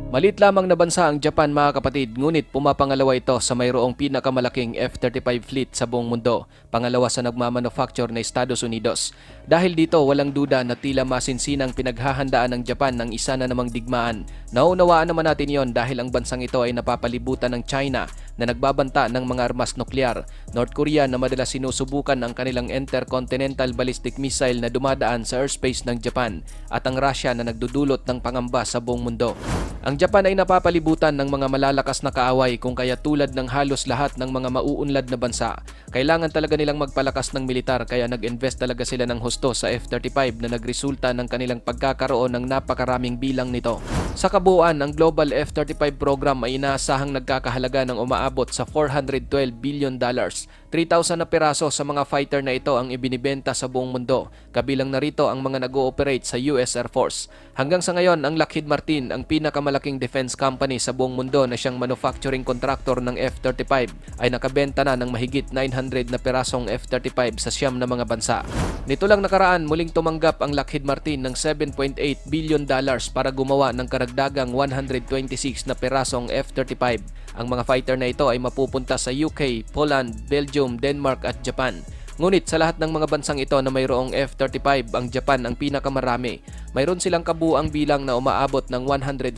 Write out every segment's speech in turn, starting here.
Malit lamang na bansa ang Japan mga kapatid, ngunit pumapangalawa ito sa mayroong pinakamalaking F-35 fleet sa buong mundo, pangalawa sa nagmamanufacture na Estados Unidos. Dahil dito walang duda na tila masinsinang pinaghahandaan ng Japan ng isa na namang digmaan. Naunawaan naman natin yon dahil ang bansang ito ay napapalibutan ng China na nagbabanta ng mga armas nuklear, North Korea na madalas sinusubukan ang kanilang intercontinental ballistic missile na dumadaan sa airspace ng Japan, at ang Russia na nagdudulot ng pangamba sa buong mundo. Ang Japan ay napapalibutan ng mga malalakas na kaaway, kung kaya tulad ng halos lahat ng mga mauunlad na bansa, kailangan talaga nilang magpalakas ng militar, kaya nag-invest talaga sila ng husto sa F-35 na nagresulta ng kanilang pagkakaroon ng napakaraming bilang nito. Sa kabuuan, ang Global F-35 program ay inaasahang nagkakahalaga ng umaabot sa $412 billion. 3,000 na piraso sa mga fighter na ito ang ibinibenta sa buong mundo, kabilang na rito ang mga nag-ooperate sa US Air Force. Hanggang sa ngayon, ang Lockheed Martin, ang pinakamalaking defense company sa buong mundo na siyang manufacturing contractor ng F-35, ay nakabenta na ng mahigit 900 na pirasong F-35 sa siyam na mga bansa. Nito lang nakaraan, muling tumanggap ang Lockheed Martin ng $7.8 billion para gumawa ng karagdagang 126 na pirasong F-35. Ang mga fighter na ito ay mapupunta sa UK, Poland, Belgium, Denmark at Japan. Ngunit sa lahat ng mga bansang ito na mayroong F-35, ang Japan ang pinakamarami. Mayroon silang kabuuang bilang na umaabot ng 147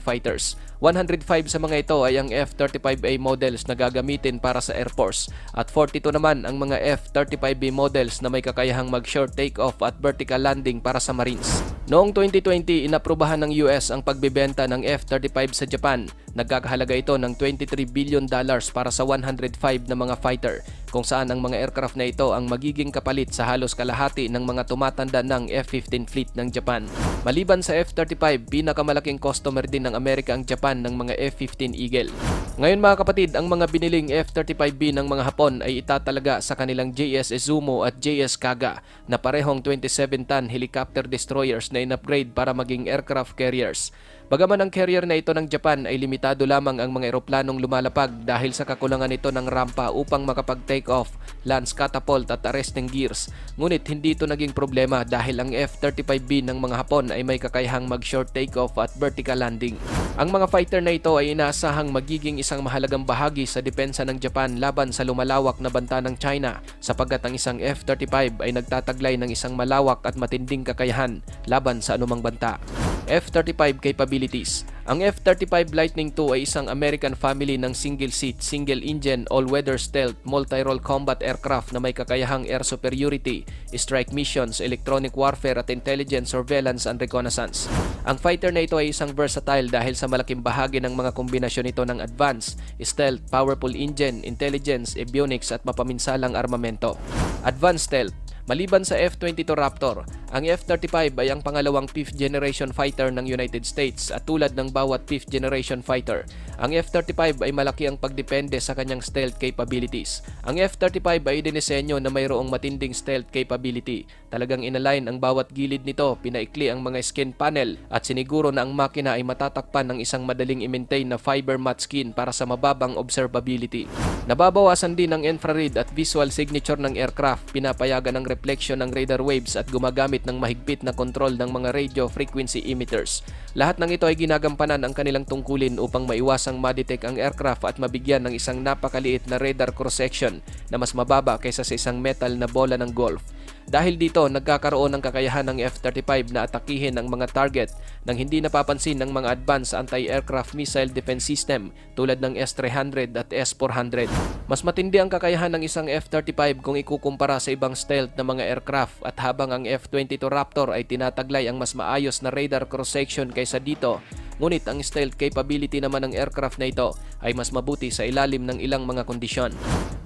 fighters. 105 sa mga ito ay ang F-35A models na gagamitin para sa Air Force, at 42 naman ang mga F-35B models na may kakayahang mag-short takeoff at vertical landing para sa Marines. Noong 2020, inaprubahan ng US ang pagbebenta ng F-35 sa Japan. Nagkakahalaga ito ng $23 billion para sa 105 na mga fighter, kung saan ang mga aircraft na ito ang magiging kapalit sa halos kalahati ng mga tumatanda ng F-15 fleet ng Japan. Maliban sa F-35, pinakamalaking customer din ng Amerika ang Japan ng mga F-15 Eagle. Ngayon mga kapatid, ang mga biniling F-35B ng mga Hapon ay itatalaga sa kanilang JS Izumo at JS Kaga na parehong 27-ton helicopter destroyers na in-upgrade para maging aircraft carriers. Bagaman ang carrier na ito ng Japan ay limitado lamang ang mga eroplanong lumalapag dahil sa kakulangan nito ng rampa upang makapag-take off, lance catapult at arresting gears. Ngunit hindi ito naging problema dahil ang F-35B ng mga Hapon ay may kakayahang mag-short takeoff at vertical landing. Ang mga fighter na ito ay inaasahang magiging isang mahalagang bahagi sa depensa ng Japan laban sa lumalawak na banta ng China, sapagkat ang isang F-35 ay nagtataglay ng isang malawak at matinding kakayahan laban sa anumang banta. F-35 capabilities. Ang F-35 Lightning II ay isang American family ng single-seat, single-engine, all-weather stealth, multi-role combat aircraft na may kakayahang air superiority, strike missions, electronic warfare at intelligence, surveillance and reconnaissance. Ang fighter na ito ay isang versatile dahil sa malaking bahagi ng mga kombinasyon nito ng advanced, stealth, powerful engine, intelligence, avionics at mapaminsalang armamento. Advanced stealth. Maliban sa F-22 Raptor, ang F-35 ay ang pangalawang 5th generation fighter ng United States, at tulad ng bawat 5th generation fighter, ang F-35 ay malaki ang pagdepende sa kanyang stealth capabilities. Ang F-35 ay dinisenyo na mayroong matinding stealth capability. Talagang inalign ang bawat gilid nito, pinaikli ang mga skin panel at siniguro na ang makina ay matatakpan ng isang madaling i-maintain na fiber matte skin para sa mababang observability. Nababawasan din ang infrared at visual signature ng aircraft, pinapayagan ng reflection ng radar waves at gumagamit ng mahigpit na kontrol ng mga radio frequency emitters. Lahat ng ito ay ginagampanan ang kanilang tungkulin upang maiwasang ma-detect ang aircraft at mabigyan ng isang napakaliit na radar cross-section na mas mababa kaysa sa isang metal na bola ng golf. Dahil dito, nagkakaroon ng kakayahan ng F-35 na atakihin ang mga target nang hindi napapansin ng mga advanced anti-aircraft missile defense system tulad ng S-300 at S-400. Mas matindi ang kakayahan ng isang F-35 kung ikukumpara sa ibang stealth na mga aircraft, at habang ang F-22 Raptor ay tinataglay ang mas maayos na radar cross-section kaysa dito, ngunit ang stealth capability naman ng aircraft na ito ay mas mabuti sa ilalim ng ilang mga kondisyon.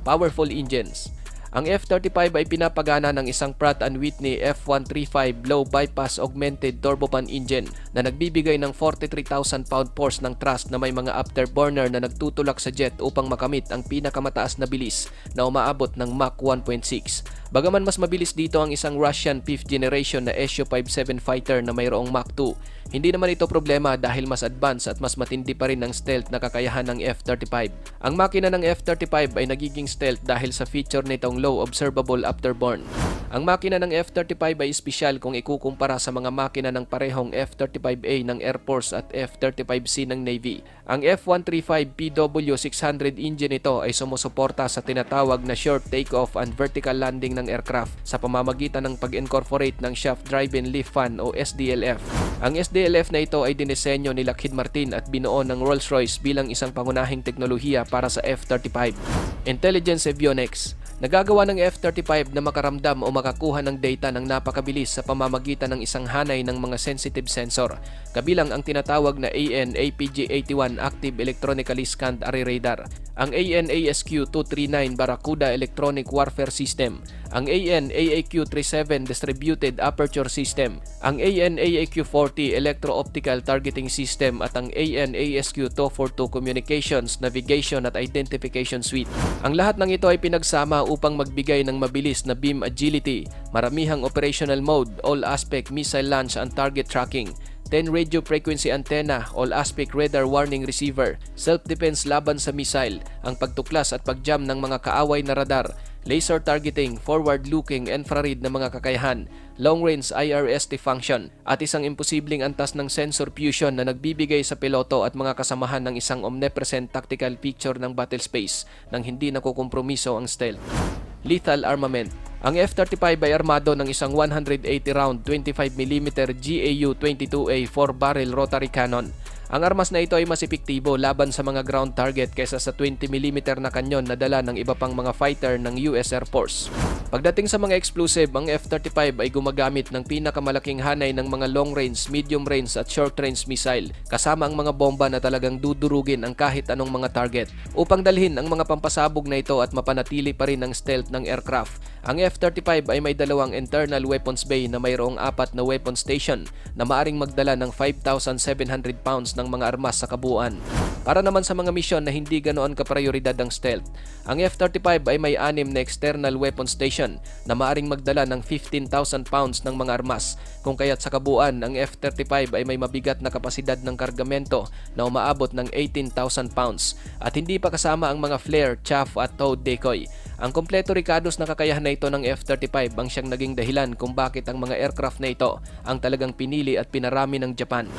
Powerful engines. Ang F-35 ay pinapagana ng isang Pratt & Whitney F135 low bypass augmented turbofan engine na nagbibigay ng 43,000 pound force ng thrust na may mga afterburner na nagtutulak sa jet upang makamit ang pinakamataas na bilis na umaabot ng Mach 1.6. Bagaman mas mabilis dito ang isang Russian 5th generation na Su-57 fighter na mayroong Mach 2, hindi naman ito problema dahil mas advanced at mas matindi pa rin ang stealth na kakayahan ng F-35. Ang makina ng F-35 ay nagiging stealth dahil sa feature nitong low observable afterburn. Ang makina ng F-35 ay espesyal kung ikukumpara sa mga makina ng parehong F-35A ng Air Force at F-35C ng Navy. Ang F-135 PW600 engine nito ay sumusuporta sa tinatawag na short takeoff and vertical landing ng aircraft sa pamamagitan ng pag-incorporate ng shaft drive-in lift fan o SDLF. Ang SDLF na ito ay dinisenyo ni Lockheed Martin at binuo ng Rolls-Royce bilang isang pangunahing teknolohiya para sa F-35. Intelligence Avionics. Nagagawa ng F-35 na makaramdam o makakuha ng data ng napakabilis sa pamamagitan ng isang hanay ng mga sensitive sensor, kabilang ang tinatawag na AN/APG-81 Active Electronically Scanned Array Radar, ang AN/ASQ-239 Barracuda Electronic Warfare System, ang AN/AAQ-37 Distributed Aperture System, ang AN/AAQ-40 Electro-Optical Targeting System at ang AN/ASQ-242 Communications, Navigation at Identification Suite. Ang lahat ng ito ay pinagsama upang magbigay ng mabilis na beam agility, maramihang operational mode, all-aspect missile launch and target tracking, 10 radio frequency antenna, all-aspect radar warning receiver, self-defense laban sa missile, ang pagtuklas at pagjam ng mga kaaway na radar, laser targeting, forward-looking infrared na mga kakayahan, long-range IRST function, at isang imposibleng antas ng sensor fusion na nagbibigay sa piloto at mga kasamahan ng isang omnipresent tactical picture ng battle space nang hindi nakukompromiso ang stealth. Lethal armament. Ang F-35 ay armado ng isang 180-round 25mm GAU-22A 4-barrel rotary cannon. Ang armas na ito ay mas epektibo laban sa mga ground target kaysa sa 20mm na kanyon na dala ng iba pang mga fighter ng US Air Force. Pagdating sa mga explosive, ang F-35 ay gumagamit ng pinakamalaking hanay ng mga long-range, medium-range at short-range missile kasama ang mga bomba na talagang dudurugin ang kahit anong mga target. Upang dalhin ang mga pampasabog na ito at mapanatili pa rin ang stealth ng aircraft, ang F-35 ay may dalawang internal weapons bay na mayroong 4 na weapon station na maaring magdala ng 5,700 pounds ng mga armas sa kabuuan. Para naman sa mga misyon na hindi ganoon kaprioridad ang stealth, ang F-35 ay may 6 na external weapon station na maaring magdala ng 15,000 pounds ng mga armas, kung kaya't sa kabuuan ang F-35 ay may mabigat na kapasidad ng kargamento na umaabot ng 18,000 pounds at hindi pa kasama ang mga flare, chaff at towed decoy. Ang kompleto rikados na kakayahan na ito ng F-35 ang siyang naging dahilan kung bakit ang mga aircraft na ito ang talagang pinili at pinarami ng Japan.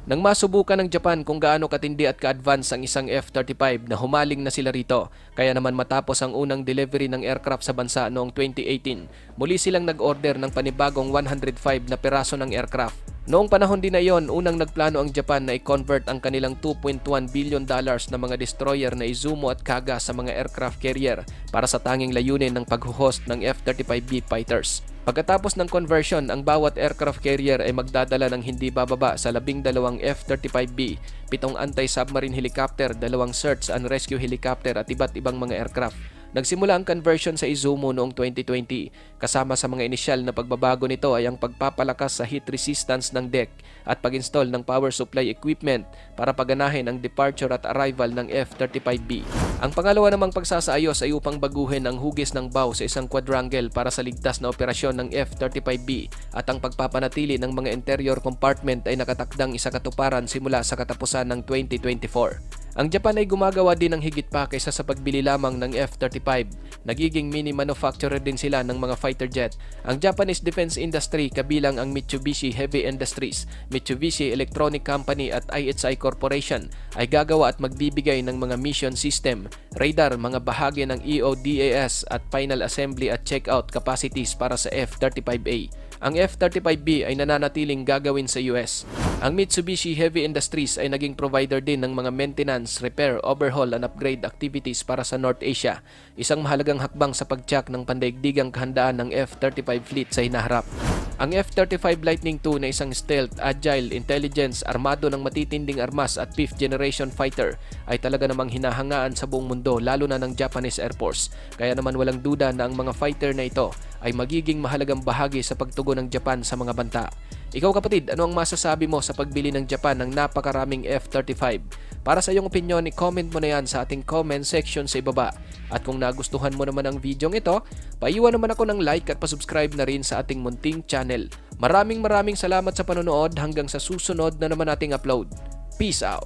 Nang masubukan ng Japan kung gaano katindi at ka-advance ang isang F-35 na humaling na sila rito, kaya naman matapos ang unang delivery ng aircraft sa bansa noong 2018, muli silang nag-order ng panibagong 105 na peraso ng aircraft. Noong panahon din na iyon, unang nagplano ang Japan na i-convert ang kanilang $2.1 billion na mga destroyer na Izumo at Kaga sa mga aircraft carrier para sa tanging layunin ng pag-host ng F-35B fighters. Pagkatapos ng conversion, ang bawat aircraft carrier ay magdadala ng hindi bababa sa 12 F-35B, 7 anti-submarine helicopter, 2 search and rescue helicopter at iba't ibang mga aircraft. Nagsimula ang conversion sa Izumo noong 2020. Kasama sa mga inisyal na pagbabago nito ay ang pagpapalakas sa heat resistance ng deck at pag-install ng power supply equipment para paganahin ang departure at arrival ng F-35B. Ang pangalawa namang pagsasaayos ay upang baguhin ang hugis ng bow sa isang quadrangle para sa ligtas na operasyon ng F-35B at ang pagpapanatili ng mga interior compartment ay nakatakdang isakatuparan simula sa katapusan ng 2024. Ang Japan ay gumagawa din ng higit pa kaysa sa pagbili lamang ng F-35. Nagiging mini manufacturer din sila ng mga fighter jet. Ang Japanese defense industry kabilang ang Mitsubishi Heavy Industries, Mitsubishi Electronic Company at IHI Corporation ay gagawa at magbibigay ng mga mission system, radar, mga bahagi ng EODAS at final assembly at checkout capacities para sa F-35A. Ang F-35B ay nananatiling gagawin sa US. Ang Mitsubishi Heavy Industries ay naging provider din ng mga maintenance, repair, overhaul and upgrade activities para sa North Asia, isang mahalagang hakbang sa pagtiyak ng pandaigdigang kahandaan ng F-35 fleet sa hinaharap. Ang F-35 Lightning II na isang stealth, agile, intelligence, armado ng matitinding armas at 5th generation fighter ay talaga namang hinahangaan sa buong mundo lalo na ng Japanese Air Force. Kaya naman walang duda na ang mga fighter na ito ay magiging mahalagang bahagi sa pagtugon ng Japan sa mga banta. Ikaw kapatid, ano ang masasabi mo sa pagbili ng Japan ng napakaraming F-35? Para sa iyong opinion, i-comment mo na yan sa ating comment section sa ibaba. At kung nagustuhan mo naman ang video ito, paiwan naman ako ng like at pasubscribe na rin sa ating munting channel. Maraming salamat sa panonood hanggang sa susunod na naman nating upload. Peace out!